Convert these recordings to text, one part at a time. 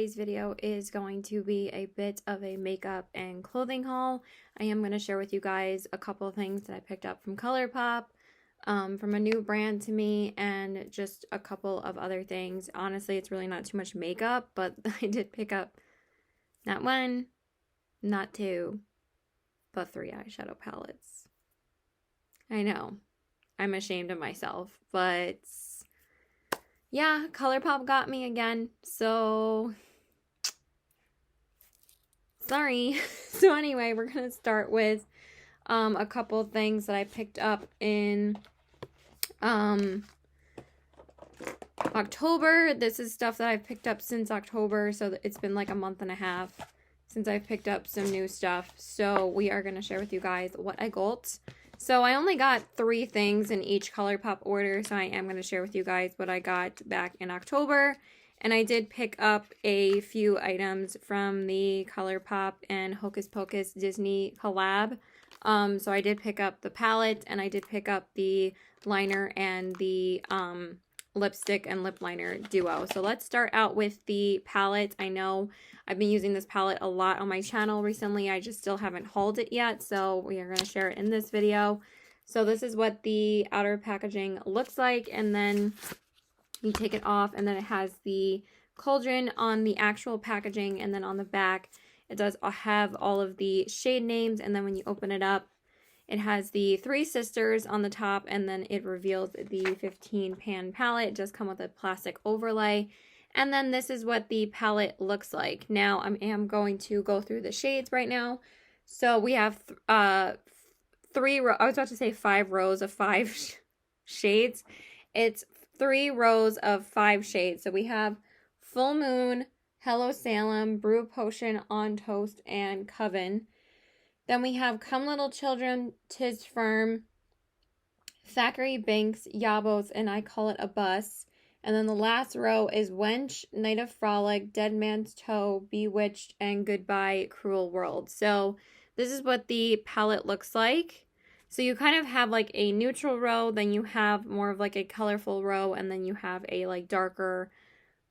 today's video is going to be a bit of a makeup and clothing haul. I am going to share with you guys a couple of things that I picked up from Colourpop, from a new brand to me, and just a couple of other things. Honestly, it's really not too much makeup, but I did pick up not one, not two, but 3 eyeshadow palettes. I know, I'm ashamed of myself, but yeah, Colourpop got me again, so sorry. So anyway, we're gonna start with a couple of things that I picked up in October. This is stuff that I've picked up since October, so it's been like a month and a half since I've picked up some new stuff. So we are gonna share with you guys what I got. So I only got 3 things in each Colourpop order, so I am going to share with you guys what I got back in October. And I did pick up a few items from the Colourpop and Hocus Pocus Disney collab. So I did pick up the palette, and I did pick up the liner and the lipstick and lip liner duo. So let's start out with the palette. I know I've been using this palette a lot on my channel recently. I just still haven't hauled it yet, so we are going to share it in this video. So this is what the outer packaging looks like, and then you take it off, and then it has the cauldron on the actual packaging, and then on the back it does have all of the shade names, and then when you open it up, it has the 3 sisters on the top, and then it reveals the 15 pan palette. It does come with a plastic overlay. And then this is what the palette looks like. Now, I am going to go through the shades right now. So we have 5 rows of 5 shades. It's 3 rows of 5 shades. So we have Full Moon, Hello Salem, Brew Potion, On Toast, and Coven. Then we have Come Little Children, 'Tis Firm, Thackeray Binks, Yabos, and I Call It a Bus. And then the last row is Wench, Night of Frolic, Dead Man's Toe, Bewitched, and Goodbye Cruel World. So this is what the palette looks like. So you kind of have like a neutral row, then you have more of like a colorful row, and then you have a like darker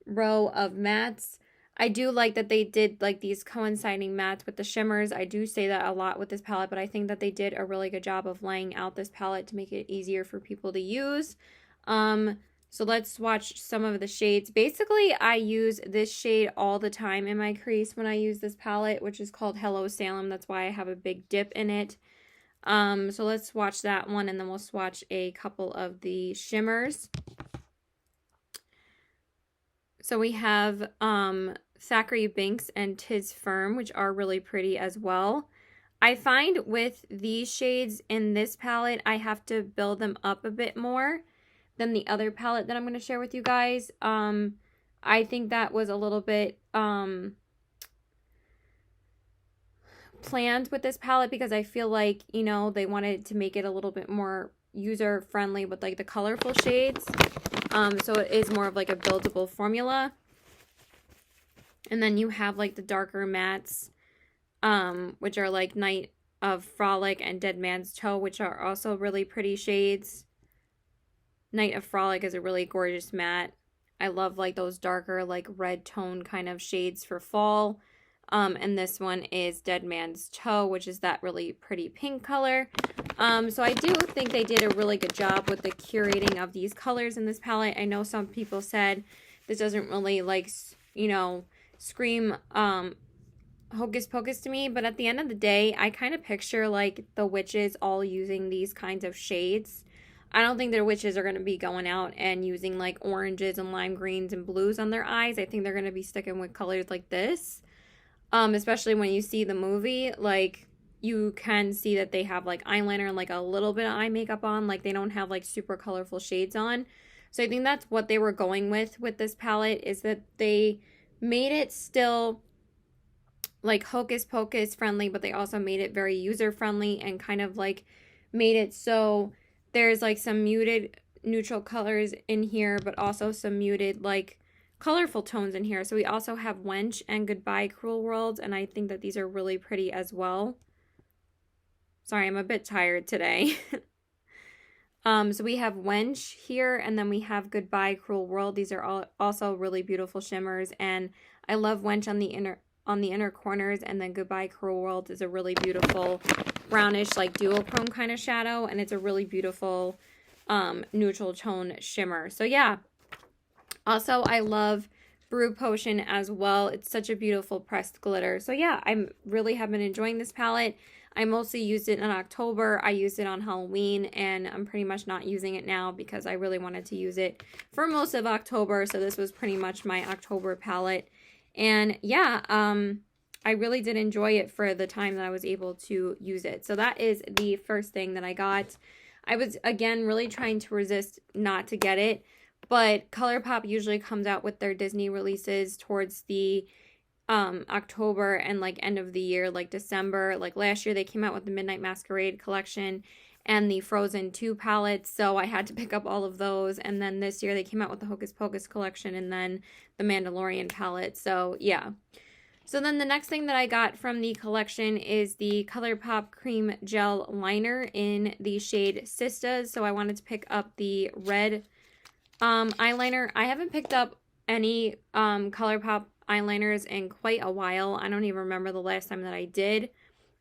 row of mattes. I do like that they did like these coinciding mattes with the shimmers. I do say that a lot with this palette, but I think that they did a really good job of laying out this palette to make it easier for people to use. So let's swatch some of the shades. Basically, I use this shade all the time in my crease when I use this palette, which is called Hello Salem. That's why I have a big dip in it. So let's swatch that one, and then we'll swatch a couple of the shimmers. So we have Thackeray Binks and 'Tis Firm, which are really pretty as well. I find with these shades in this palette, I have to build them up a bit more than the other palette that I'm going to share with you guys. I think that was a little bit planned with this palette, because I feel like, you know, they wanted to make it a little bit more user friendly with like the colorful shades. So it is more of like a buildable formula. And then you have like the darker mattes, which are like Night of Frolic and Dead Man's Toe, which are also really pretty shades. Night of Frolic is a really gorgeous matte. I love like those darker like red tone kind of shades for fall. And this one is Dead Man's Toe, which is that really pretty pink color. So I do think they did a really good job with the curating of these colors in this palette. I know some people said this doesn't really like, you know, scream Hocus Pocus to me, but at the end of the day, I kind of picture like the witches all using these kinds of shades. I don't think their witches are going to be going out and using like oranges and lime greens and blues on their eyes. I think they're going to be sticking with colors like this. Especially when you see the movie, like you can see that they have like eyeliner and like a little bit of eye makeup on. Like they don't have like super colorful shades on. So I think that's what they were going with this palette, is that they made it still like Hocus Pocus friendly, but they also made it very user friendly and kind of like made it so there's like some muted neutral colors in here, but also some muted like colorful tones in here. So we also have Wench and Goodbye Cruel World, and I think that these are really pretty as well. Sorry, I'm a bit tired today. So we have Wench here, and then we have Goodbye Cruel World. These are all also really beautiful shimmers, and I love Wench on the inner corners, and then Goodbye Cruel World is a really beautiful brownish like duochrome kind of shadow, and it's a really beautiful neutral tone shimmer. So yeah. Also, I love Brew Potion as well. It's such a beautiful pressed glitter. So yeah, I really have been enjoying this palette. I mostly used it in October. I used it on Halloween, and I'm pretty much not using it now because I really wanted to use it for most of October. So this was pretty much my October palette. And yeah, I really did enjoy it for the time that I was able to use it. So that is the first thing that I got. I was, again, really trying to resist not to get it. But Colourpop usually comes out with their Disney releases towards the October and like end of the year, like December. Like last year they came out with the Midnight Masquerade collection and the Frozen 2 palettes, so I had to pick up all of those. And then this year they came out with the Hocus Pocus collection and then the Mandalorian palette. So yeah. So then the next thing that I got from the collection is the Colourpop Cream Gel Liner in the shade Sistas. So I wanted to pick up the red eyeliner. I haven't picked up any Colourpop eyeliners in quite a while. I don't even remember the last time that I did.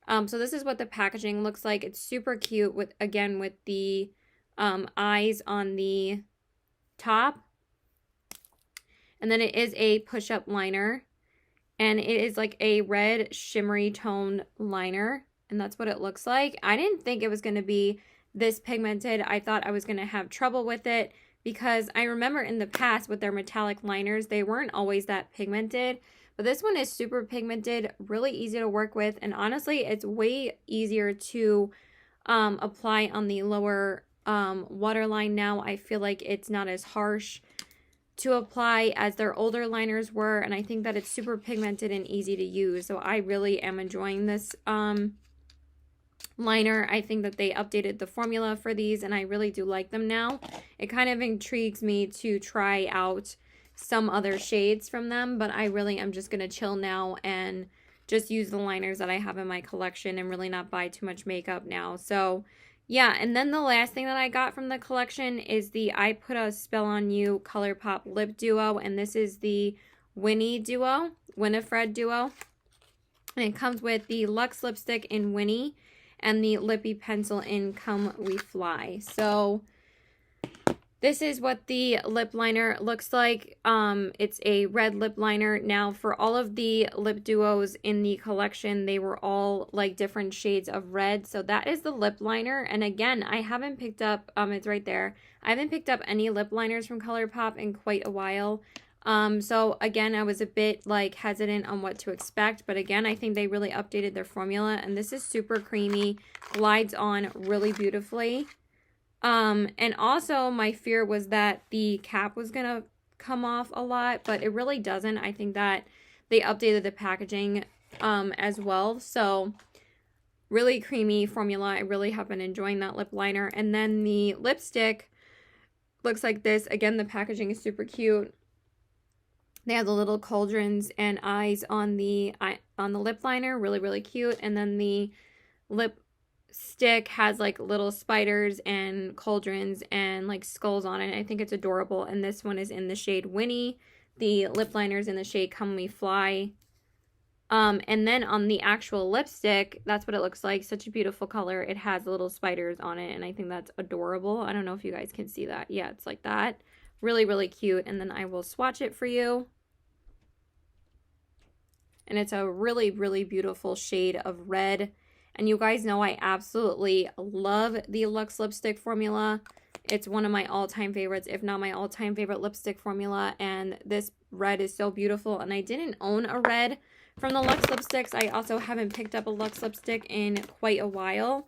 So this is what the packaging looks like. It's super cute with, again, with the eyes on the top. And then it is a push-up liner. And it is like a red shimmery tone liner. And that's what it looks like. I didn't think it was going to be this pigmented. I thought I was going to have trouble with it, because I remember in the past with their metallic liners, they weren't always that pigmented. But this one is super pigmented, really easy to work with. And honestly, it's way easier to apply on the lower waterline now. I feel like it's not as harsh to apply as their older liners were. And I think that it's super pigmented and easy to use. So I really am enjoying this liner. I think that they updated the formula for these, and I really do like them now. It kind of intrigues me to try out some other shades from them, but I really am just going to chill now and just use the liners that I have in my collection and really not buy too much makeup now. So yeah, and then the last thing that I got from the collection is the I Put a Spell on You Colourpop Lip Duo, and this is the Winifred Duo. And it comes with the Luxe lipstick in Winnie and the Lippy Pencil in Come We Fly. So this is what the lip liner looks like. It's a red lip liner. Now, for all of the lip duos in the collection, they were all like different shades of red. So that is the lip liner. And again, I haven't picked up, it's right there. I haven't picked up any lip liners from Colourpop in quite a while. So again, I was a bit like hesitant on what to expect, but again, I think they really updated their formula, and this is super creamy, glides on really beautifully. And also my fear was that the cap was gonna come off a lot, but it really doesn't. I think that they updated the packaging, as well. So really creamy formula. I really have been enjoying that lip liner. And then the lipstick looks like this. Again, the packaging is super cute. They have the little cauldrons and eyes on the lip liner, really, really cute. And then the lipstick has like little spiders and cauldrons and like skulls on it. I think it's adorable. And this one is in the shade Winnie. The lip liner is in the shade Come We Fly. And then on the actual lipstick, that's what it looks like. Such a beautiful color. It has little spiders on it, and I think that's adorable. I don't know if you guys can see that. Yeah, it's like that. Really, really cute. And then I will swatch it for you. And it's a really, really beautiful shade of red. And you guys know I absolutely love the Luxe lipstick formula. It's one of my all-time favorites, if not my all-time favorite lipstick formula. And this red is so beautiful. And I didn't own a red from the Luxe lipsticks. I also haven't picked up a Luxe lipstick in quite a while.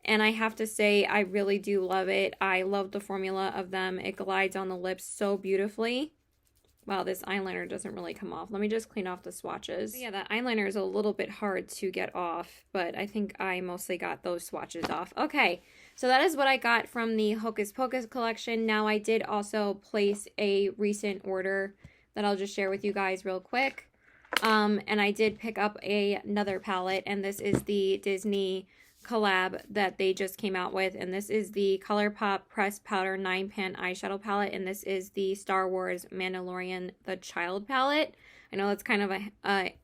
And I have to say, I really do love it. I love the formula of them. It glides on the lips so beautifully. Wow, this eyeliner doesn't really come off. Let me just clean off the swatches. Yeah, that eyeliner is a little bit hard to get off, but I think I mostly got those swatches off. Okay, so that is what I got from the Hocus Pocus collection. Now, I did also place a recent order that I'll just share with you guys real quick. And I did pick up another palette, and this is the Disney collab that they just came out with, and this is the Colourpop Pressed Powder 9-Pan Eyeshadow Palette, and this is the Star Wars Mandalorian The Child palette. I know that's kind of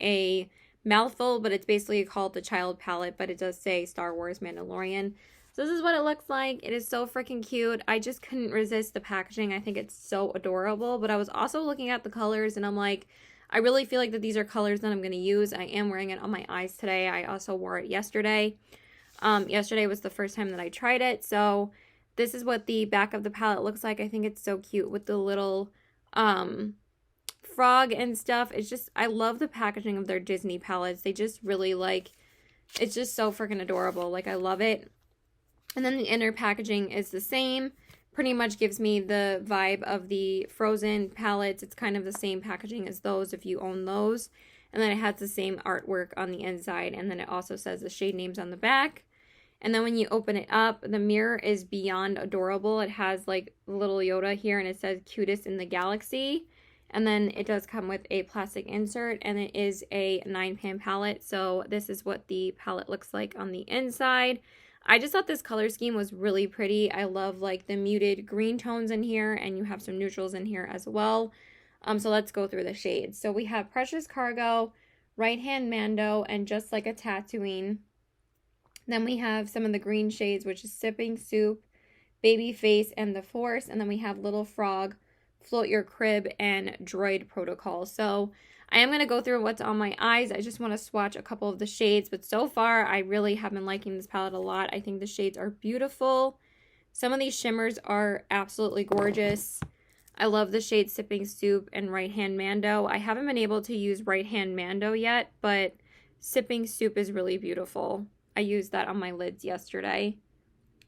a mouthful, but it's basically called the Child Palette, but it does say Star Wars Mandalorian. So this is what it looks like. It is so freaking cute. I just couldn't resist the packaging. I think it's so adorable, but I was also looking at the colors and I'm like, I really feel like that these are colors that I'm going to use. I am wearing it on my eyes today. I also wore it yesterday. Yesterday was the first time that I tried it. So this is what the back of the palette looks like. I think it's so cute with the little frog and stuff. It's just, I love the packaging of their Disney palettes. They just really like, it's just so freaking adorable. Like, I love it. And then the inner packaging is the same. Pretty much gives me the vibe of the Frozen palettes. It's kind of the same packaging as those if you own those. And then it has the same artwork on the inside. And then it also says the shade names on the back. And then when you open it up, the mirror is beyond adorable. It has like little Yoda here and it says cutest in the galaxy. And then it does come with a plastic insert and it is a 9-pan palette. So this is what the palette looks like on the inside. I just thought this color scheme was really pretty. I love like the muted green tones in here and you have some neutrals in here as well. So let's go through the shades. So we have Precious Cargo, Right Hand Mando, and Just Like a Tatooine. Then we have some of the green shades, which is Sipping Soup, Baby Face, and The Force. And then we have Little Frog, Float Your Crib, and Droid Protocol. So I am going to go through what's on my eyes. I just want to swatch a couple of the shades, but so far I really have been liking this palette a lot. I think the shades are beautiful. Some of these shimmers are absolutely gorgeous. I love the shade Sipping Soup and Right Hand Mando. I haven't been able to use Right Hand Mando yet, but Sipping Soup is really beautiful. I used that on my lids yesterday.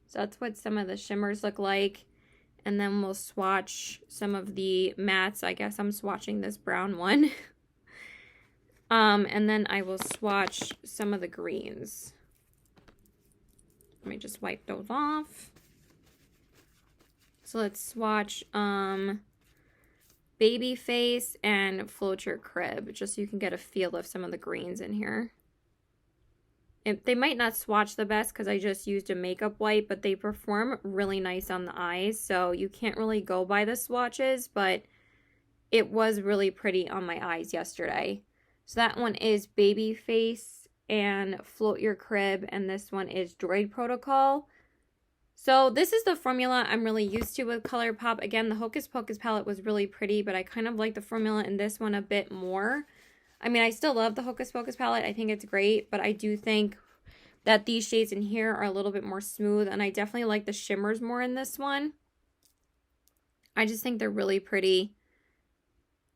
So that's what some of the shimmers look like. And then we'll swatch some of the mattes. I guess I'm swatching this brown one. And then I will swatch some of the greens. Let me just wipe those off. So let's swatch Baby Face and Float Your Crib, just so you can get a feel of some of the greens in here. They might not swatch the best because I just used a makeup wipe, but they perform really nice on the eyes, so you can't really go by the swatches, but it was really pretty on my eyes yesterday. So that one is Baby Face and Float Your Crib, and this one is Droid Protocol. So this is the formula I'm really used to with Colourpop. Again, the Hocus Pocus palette was really pretty, but I kind of like the formula in this one a bit more. I mean, I still love the Hocus Pocus palette. I think it's great, but I do think that these shades in here are a little bit more smooth, and I definitely like the shimmers more in this one. I just think they're really pretty.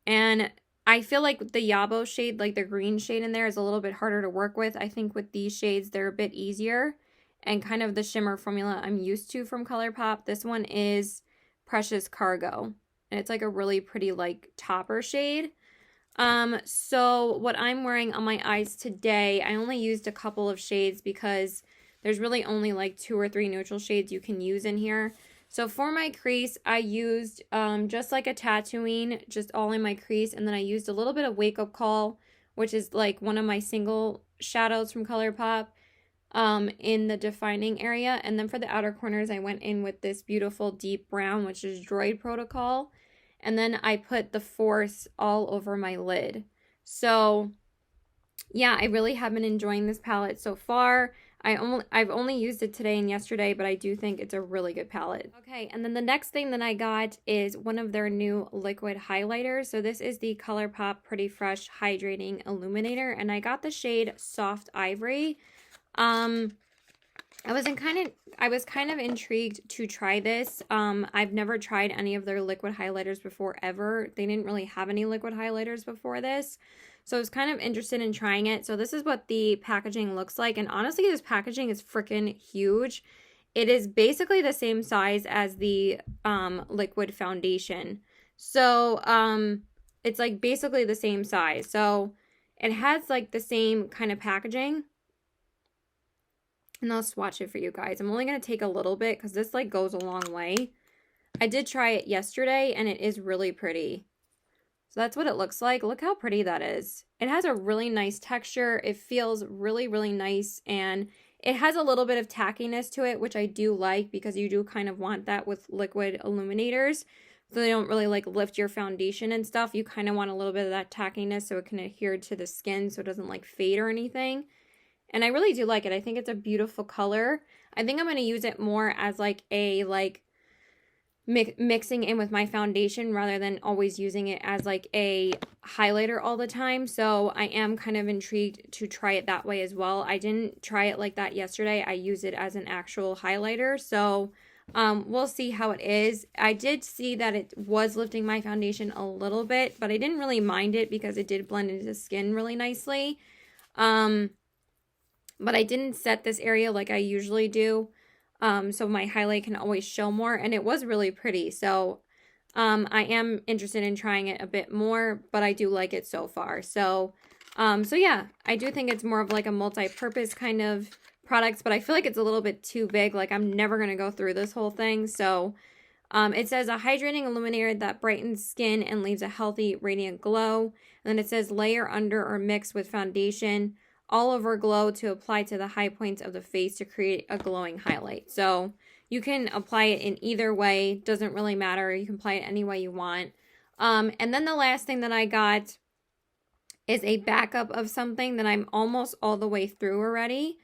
And I feel like the Yabo shade, like the green shade in there, is a little bit harder to work with. I think with these shades, they're a bit easier. And kind of the shimmer formula I'm used to from Colourpop. This one is Precious Cargo. And it's like a really pretty like topper shade. So what I'm wearing on my eyes today, I only used a couple of shades because there's really only like 2 or 3 neutral shades you can use in here. So for my crease, I used Just Like a Tatooine, just all in my crease. And then I used a little bit of Wake Up Call, which is like one of my single shadows from Colourpop, in the defining area. And then for the outer corners, I went in with this beautiful deep brown, which is Droid Protocol. And then I put the Force all over my lid. So yeah, I really have been enjoying this palette so far. I've only used it today and yesterday, but I do think it's a really good palette. Okay, and then the next thing that I got is one of their new liquid highlighters. So this is the Colourpop Pretty Fresh Hydrating Illuminator, and I got the shade Soft Ivory. I was kind of intrigued to try this. I've never tried any of their liquid highlighters before ever. They didn't really have any liquid highlighters before this. So I was kind of interested in trying it. So this is what the packaging looks like. And honestly, this packaging is freaking huge. It is basically the same size as the liquid foundation. So it's like basically the same size. So it has like the same kind of packaging. And I'll swatch it for you guys. I'm only going to take a little bit because this like goes a long way. I did try it yesterday and it is really pretty. So that's what it looks like. Look how pretty that is. It has a really nice texture. It feels really, really nice. And it has a little bit of tackiness to it, which I do like because you do kind of want that with liquid illuminators. so they don't really like lift your foundation and stuff. You kind of want a little bit of that tackiness so it can adhere to the skin so it doesn't like fade or anything. And I really do like it. I think it's a beautiful color. I think I'm going to use it more as like a mixing in with my foundation rather than always using it as like a highlighter all the time. So I am kind of intrigued to try it that way as well. I didn't try it like that yesterday. I use it as an actual highlighter. So we'll see how it is. I did see that it was lifting my foundation a little bit, but I didn't really mind it because it did blend into the skin really nicely. But I didn't set this area like I usually do. So my highlight can always show more, and it was really pretty. So I am interested in trying it a bit more, but I do like it so far. So yeah, I do think it's more of like a multi-purpose kind of product, but I feel like it's a little bit too big. Like I'm never going to go through this whole thing. So it says a hydrating illuminator that brightens skin and leaves a healthy, radiant glow. And then it says layer under or mix with foundation all over glow to apply to the high points of the face to create a glowing highlight. So you can apply it in either way. Doesn't really matter. You can apply it any way you want. And then the last thing that I got is a backup of something that I'm almost all the way through already.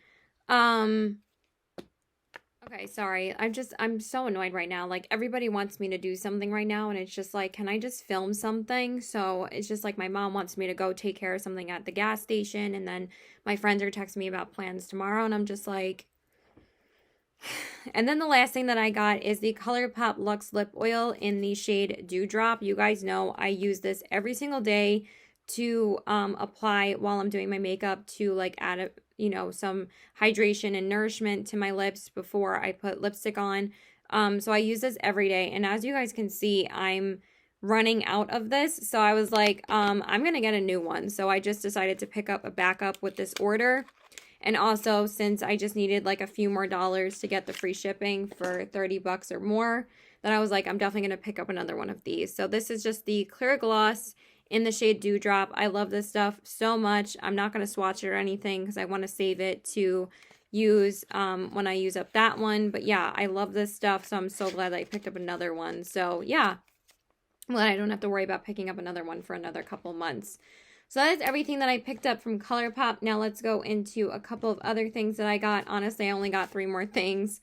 Okay, sorry. I'm so annoyed right now. Like, everybody wants me to do something right now, and it's just like, can I just film something? So it's just like my mom wants me to go take care of something at the gas station, and then my friends are texting me about plans tomorrow, and I'm just like... And then the last thing that I got is the Colourpop Luxe Lip Oil in the shade Dewdrop. You guys know I use this every single day to apply while I'm doing my makeup to like add some hydration and nourishment to my lips before I put lipstick on. So I use this every day, and as you guys can see, I'm running out of this. So I was like, I'm gonna get a new one. So I just decided to pick up a backup with this order. And also, since I just needed like a few more dollars to get the free shipping for 30 bucks or more, then I was like, I'm definitely gonna pick up another one of these. So this is just the clear gloss in the shade Dewdrop. I love this stuff so much. I'm not going to swatch it or anything because I want to save it to use when I use up that one. But yeah, I love this stuff, so I'm so glad that I picked up another one. So yeah, I'm glad I don't have to worry about picking up another one for another couple months. So that is everything that I picked up from Colourpop. Now let's go into a couple of other things that I got. Honestly, I only got 3 more things.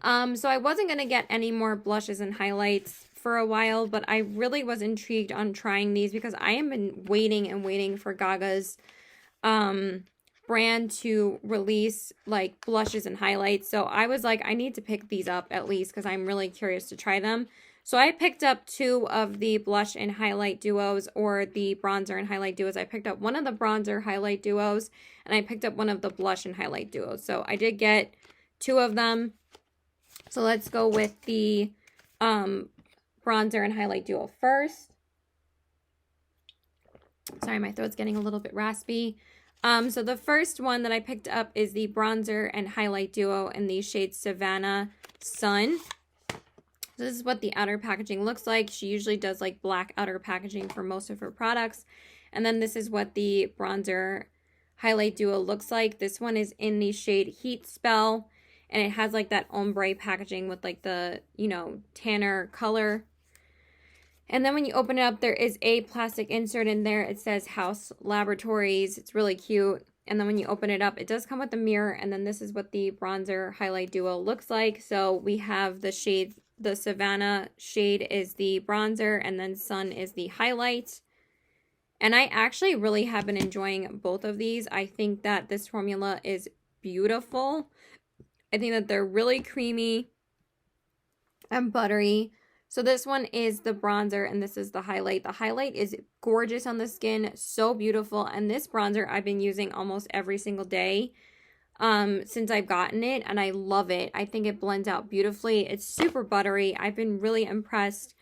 So I wasn't going to get any more blushes and highlights for a while, but I really was intrigued on trying these because I have been waiting and waiting for Gaga's brand to release like blushes and highlights. So I was like, I need to pick these up at least because I'm really curious to try them. So I picked up 2 of the blush and highlight duos, or the bronzer and highlight duos. I picked up one of the bronzer highlight duos, and I picked up one of the blush and highlight duos. So I did get 2 of them. So let's go with the bronzer and highlight duo first. Sorry, my throat's getting a little bit raspy. So the first one that I picked up is the bronzer and highlight duo in the shade Savannah Sun. So this is what the outer packaging looks like. She usually does like black outer packaging for most of her products. And then this is what the bronzer highlight duo looks like. This one is in the shade Heat Spell, and it has like that ombre packaging with like the, tanner color. And then when you open it up, there is a plastic insert in there. It says Haus Laboratories. It's really cute. And then when you open it up, it does come with a mirror. And then this is what the bronzer highlight duo looks like. So we have the shade, the Savannah shade is the bronzer, and then Sun is the highlight. And I actually really have been enjoying both of these. I think that this formula is beautiful. I think that they're really creamy and buttery. So this one is the bronzer, and this is the highlight. The highlight is gorgeous on the skin, so beautiful. And this bronzer I've been using almost every single day since I've gotten it, and I love it. I think it blends out beautifully. It's super buttery. I've been really impressed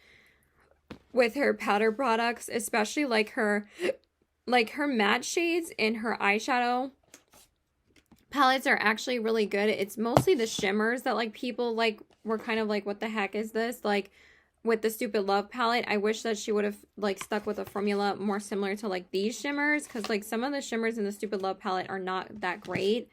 with her powder products, especially like her matte shades in her eyeshadow palettes are actually really good. It's mostly the shimmers that like people like were kind of like, what the heck is this? Like with the Stupid Love palette, I wish that she would have like stuck with a formula more similar to like these shimmers, because like some of the shimmers in the Stupid Love palette are not that great.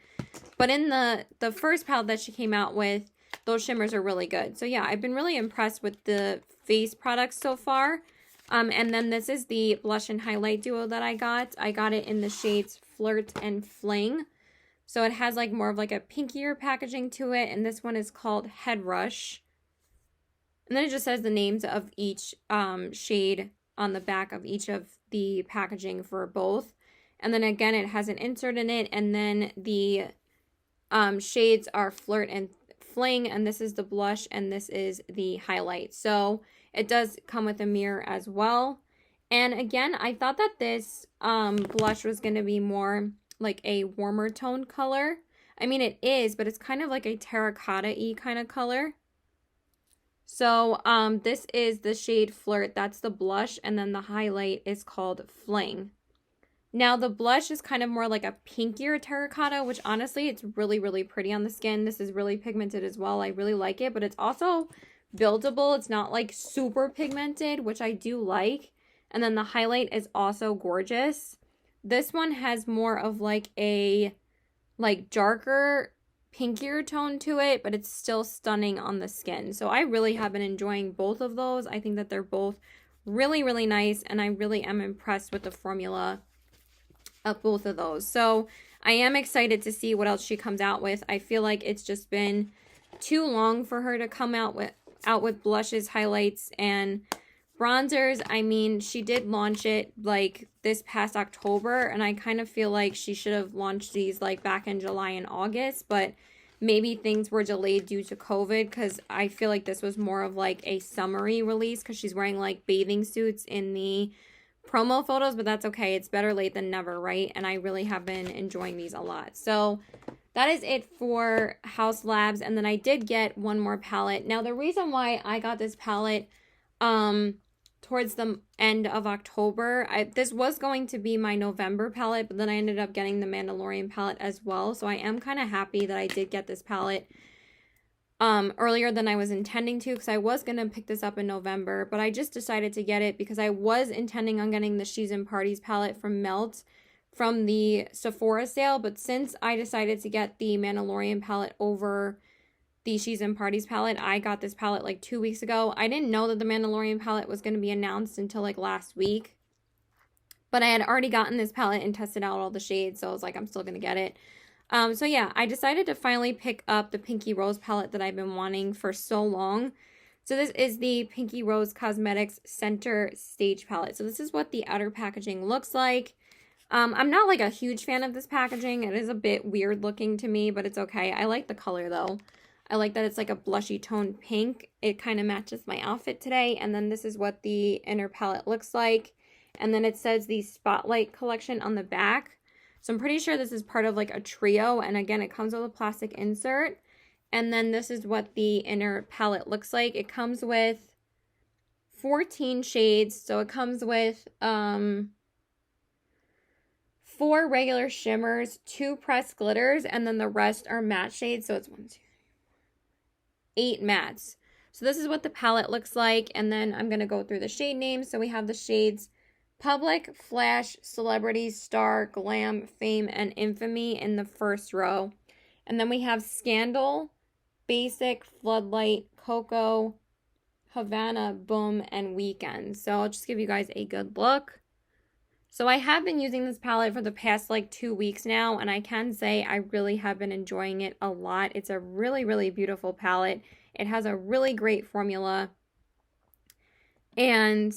But in the first palette that she came out with, those shimmers are really good. So yeah, I've been really impressed with the face products so far. And then this is the blush and highlight duo that I got. I got it in the shades Flirt and Fling. So it has like more of like a pinkier packaging to it. And this one is called Head Rush. And then it just says the names of each shade on the back of each of the packaging for both. And then again, it has an insert in it. And then the shades are Flirt and Fling. And this is the blush and this is the highlight. So it does come with a mirror as well. And again, I thought that this blush was going to be more like a warmer tone color. I mean, it is, but it's kind of like a terracotta-y kind of color. So this is the shade Flirt. That's the blush. And then the highlight is called Fling. Now, the blush is kind of more like a pinkier terracotta, which honestly, it's really, really pretty on the skin. This is really pigmented as well. I really like it, but it's also buildable. It's not like super pigmented, which I do like. And then the highlight is also gorgeous. This one has more of like a darker, pinkier tone to it, but it's still stunning on the skin. So I really have been enjoying both of those. I think that they're both really, really nice, and I really am impressed with the formula of both of those. So I am excited to see what else she comes out with. I feel like it's just been too long for her to come out with blushes, highlights, and bronzers. I mean, she did launch it like this past October, and I kind of feel like she should have launched these like back in July and August, but maybe things were delayed due to COVID, because I feel like this was more of like a summery release, because she's wearing like bathing suits in the promo photos, but that's okay. It's better late than never, right? And I really have been enjoying these a lot. So that is it for Haus Labs. And then I did get one more palette. Now, the reason why I got this palette towards the end of October, this was going to be my November palette, but then I ended up getting the Mandalorian palette as well. So I am kind of happy that I did get this palette earlier than I was intending to, because I was going to pick this up in November, but I just decided to get it because I was intending on getting the She's in Parties palette from Melt from the Sephora sale, but since I decided to get the Mandalorian palette over the She's in Parties palette, I got this palette like 2 weeks ago. I didn't know that the Mandalorian palette was going to be announced until like last week, but I had already gotten this palette and tested out all the shades, so I was like, I'm still going to get it. So yeah, I decided to finally pick up the PinkyRose palette that I've been wanting for so long. So this is the PinkyRose Cosmetics Center Stage palette. So this is what the outer packaging looks like. I'm not like a huge fan of this packaging. It is a bit weird looking to me, but it's okay. I like the color though. I like that it's like a blushy toned pink. It kind of matches my outfit today. And then this is what the inner palette looks like. And then it says the Spotlight collection on the back. So I'm pretty sure this is part of like a trio. And again, it comes with a plastic insert. And then this is what the inner palette looks like. It comes with 14 shades. So it comes with 4 regular shimmers, 2 pressed glitters, and then the rest are matte shades. So it's 8 mattes. So this is what the palette looks like. And then I'm going to go through the shade names. So we have the shades Public, Flash, Celebrity, Star, Glam, Fame, and Infamy in the first row. And then we have Scandal, Basic, Floodlight, Cocoa, Havana, Boom, and Weekend. So I'll just give you guys a good look. So I have been using this palette for the past like 2 weeks now, and I can say I really have been enjoying it a lot. It's a really, really beautiful palette. It has a really great formula. And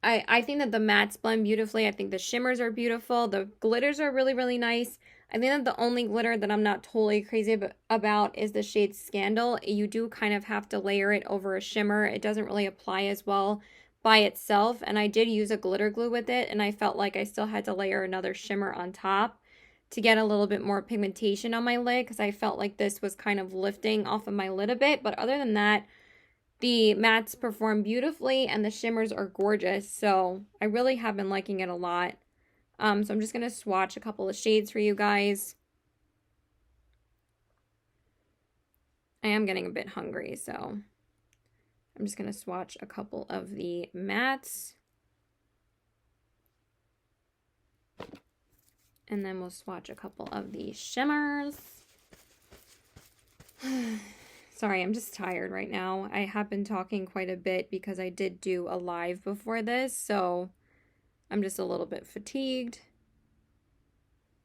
I think that the mattes blend beautifully. I think the shimmers are beautiful. The glitters are really, really nice. I think that the only glitter that I'm not totally crazy about is the shade Scandal. You do kind of have to layer it over a shimmer. It doesn't really apply as well by itself. And I did use a glitter glue with it, and I felt like I still had to layer another shimmer on top to get a little bit more pigmentation on my lid, because I felt like this was kind of lifting off of my lid a bit. But other than that, the mattes perform beautifully and the shimmers are gorgeous. So I really have been liking it a lot. So I'm just going to swatch a couple of shades for you guys. I am getting a bit hungry, so I'm just going to swatch a couple of the mattes. And then we'll swatch a couple of the shimmers. Sorry, I'm just tired right now. I have been talking quite a bit because I did do a live before this, so I'm just a little bit fatigued.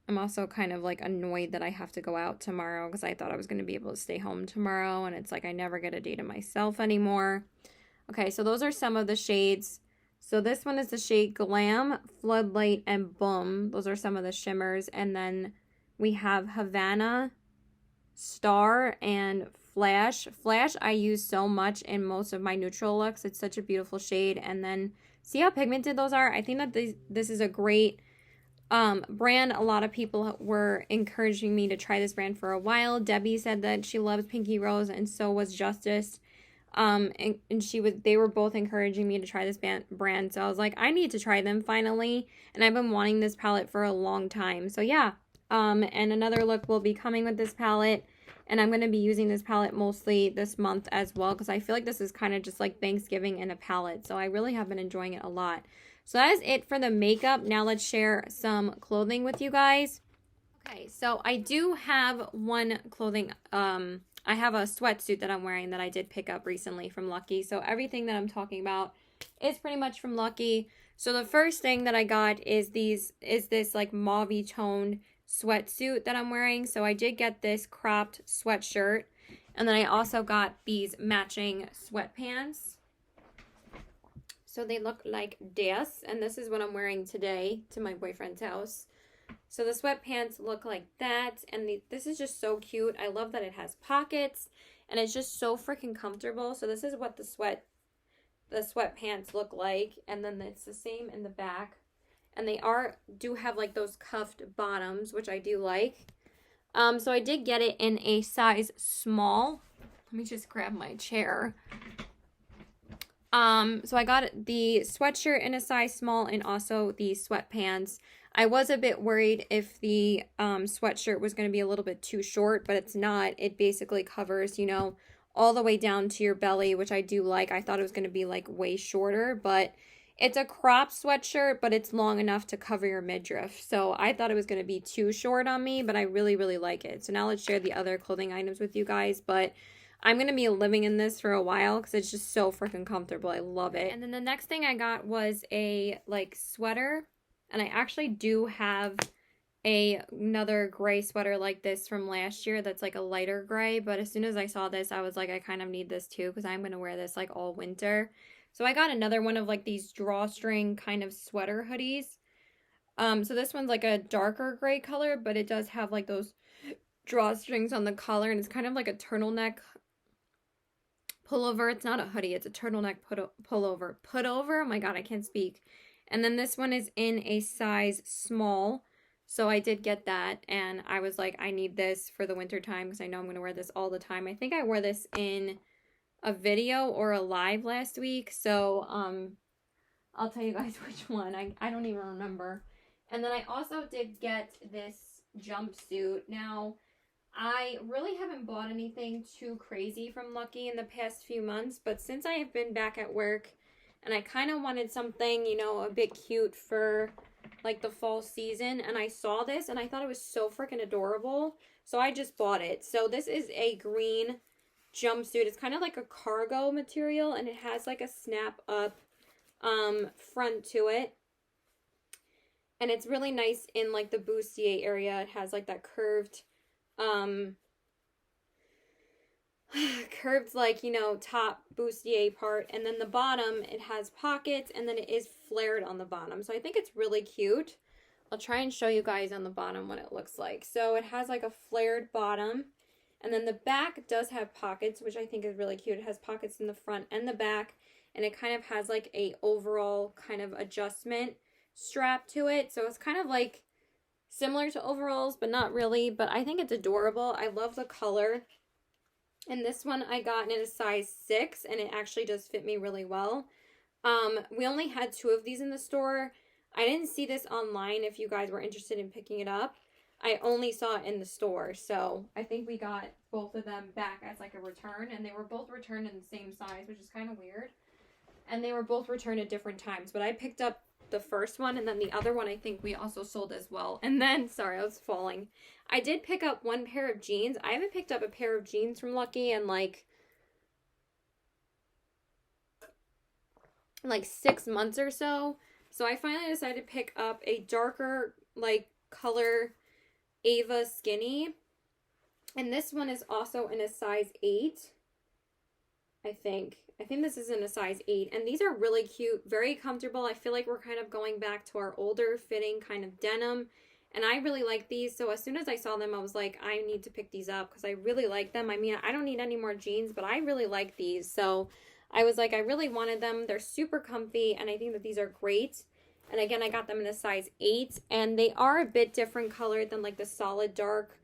I'm also kind of like annoyed that I have to go out tomorrow because I thought I was going to be able to stay home tomorrow, and it's like I never get a day to myself anymore. Okay, so those are some of the shades. So this one is the shade Glam, Floodlight, and Boom. Those are some of the shimmers. And then we have Havana, Star, and Flash. Flash I use so much in most of my neutral looks. It's such a beautiful shade. And then see how pigmented those are? I think that this is a great brand. A lot of people were encouraging me to try this brand for a while. Debbie said that she loves PinkyRose, and so was Justice. And they were both encouraging me to try this brand. So I was like, I need to try them finally. And I've been wanting this palette for a long time. So yeah. And another look will be coming with this palette. And I'm going to be using this palette mostly this month as well, because I feel like this is kind of just like Thanksgiving in a palette. So I really have been enjoying it a lot. So that is it for the makeup. Now let's share some clothing with you guys. Okay, so I do have one clothing, I have a sweatsuit that I'm wearing that I did pick up recently from Lucky. So everything that I'm talking about is pretty much from Lucky. So the first thing that I got is this like mauve-y toned sweatsuit that I'm wearing. So I did get this cropped sweatshirt, and then I also got these matching sweatpants. So they look like this, and this is what I'm wearing today to my boyfriend's house. So the sweatpants look like that, and this is just so cute. I love that it has pockets, and it's just so freaking comfortable. So this is what the sweatpants look like, and then it's the same in the back. And they do have like those cuffed bottoms, which I do like. So I did get it in a size small. Let me just grab my chair. So I got the sweatshirt in a size small and also the sweatpants. I was a bit worried if the sweatshirt was going to be a little bit too short, but it's not. It basically covers, you know, all the way down to your belly, which I do like. I thought it was going to be like way shorter, but it's a cropped sweatshirt, but it's long enough to cover your midriff. So I thought it was going to be too short on me, but I really, really like it. So now let's share the other clothing items with you guys, but I'm going to be living in this for a while because it's just so freaking comfortable. I love it. And then the next thing I got was a like sweater. And I actually do have another gray sweater like this from last year that's like a lighter gray. But as soon as I saw this, I was like, I kind of need this too because I'm going to wear this like all winter. So I got another one of like these drawstring kind of sweater hoodies. So this one's like a darker gray color, but it does have like those drawstrings on the collar. And it's kind of like a turtleneck pullover. It's not a hoodie, it's a turtleneck pullover. Oh my god, I can't speak. And then this one is in a size small. So I did get that, and I was like, I need this for the winter time because I know I'm going to wear this all the time. I think I wore this in a video or a live last week. So I'll tell you guys which one. I don't even remember. And then I also did get this jumpsuit. Now, I really haven't bought anything too crazy from Lucky in the past few months, but since I have been back at work and I kind of wanted something, you know, a bit cute for like the fall season, and I saw this and I thought it was so freaking adorable, so I just bought it. So this is a green jumpsuit. It's kind of like a cargo material, and it has like a snap up front to it, and it's really nice in like the bustier area. It has like that curved like, you know, top bustier part, and then the bottom, it has pockets, and then it is flared on the bottom. So I think it's really cute. I'll try and show you guys on the bottom what it looks like. So it has like a flared bottom, and then the back does have pockets, which I think is really cute. It has pockets in the front and the back, and it kind of has like a overall kind of adjustment strap to it. So it's kind of like similar to overalls, but not really. But I think it's adorable. I love the color. And this one I got in a size 6, and it actually does fit me really well. We only had 2 of these in the store. I didn't see this online if you guys were interested in picking it up. I only saw it in the store. So I think we got both of them back as like a return, and they were both returned in the same size, which is kind of weird. And they were both returned at different times, but I picked up the first one, and then the other one I think we also sold as well. And then, sorry, I was falling. I did pick up one pair of jeans. I haven't picked up a pair of jeans from Lucky in like like 6 months or so. So I finally decided to pick up a darker like color Ava Skinny. And this one is also in a size 8. I think this is in a size 8. And these are really cute, very comfortable. I feel like we're kind of going back to our older fitting kind of denim. And I really like these. So as soon as I saw them, I was like, I need to pick these up because I really like them. I mean, I don't need any more jeans, but I really like these. So I was like, I really wanted them. They're super comfy, and I think that these are great. And again, I got them in a size 8, and they are a bit different colored than like the solid dark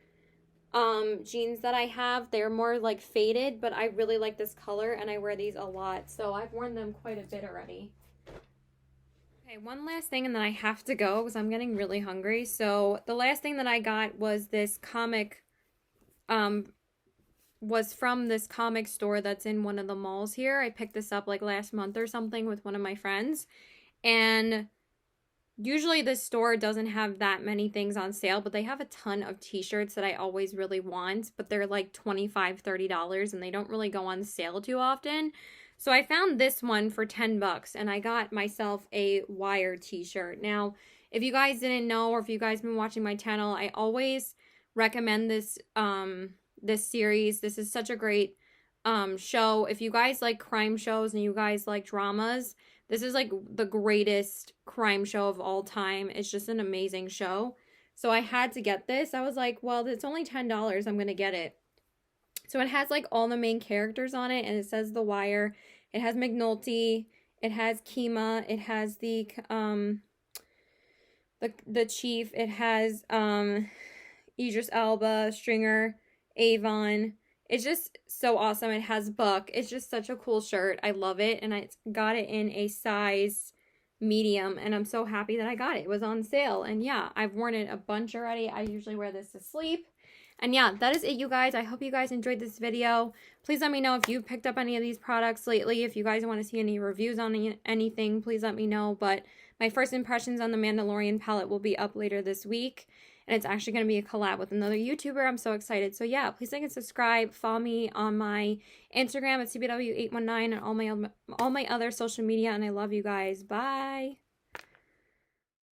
jeans that I have. They're more like faded, but I really like this color, and I wear these a lot. So I've worn them quite a bit already. Okay, one last thing, and then I have to go because I'm getting really hungry. So the last thing that I got was this comic, was from this comic store that's in one of the malls here. I picked this up like last month or something with one of my friends. And usually this store doesn't have that many things on sale, but they have a ton of t-shirts that I always really want, but they're like $25, $30, and they don't really go on sale too often. So I found this one for 10 bucks, and I got myself a Wire t-shirt. Now, if you guys didn't know, or if you guys been watching my channel, I always recommend this this series. This is such a great show. If you guys like crime shows and you guys like dramas, this is like the greatest crime show of all time. It's just an amazing show. So I had to get this. I was like, well, it's only $10. I'm going to get it. So it has like all the main characters on it, and it says The Wire. It has McNulty. It has Kima. It has the chief. It has Idris Elba, Stringer, Avon. It's just so awesome. It has Buck. It's just such a cool shirt. I love it. And I got it in a size medium. And I'm so happy that I got it. It was on sale. And yeah, I've worn it a bunch already. I usually wear this to sleep. And yeah, that is it, you guys. I hope you guys enjoyed this video. Please let me know if you've picked up any of these products lately. If you guys want to see any reviews on anything, please let me know. But my first impressions on the Mandalorian palette will be up later this week. And it's actually going to be a collab with another YouTuber. I'm so excited. So yeah, please like and subscribe. Follow me on my Instagram at CBW819 and all my other social media. And I love you guys. Bye.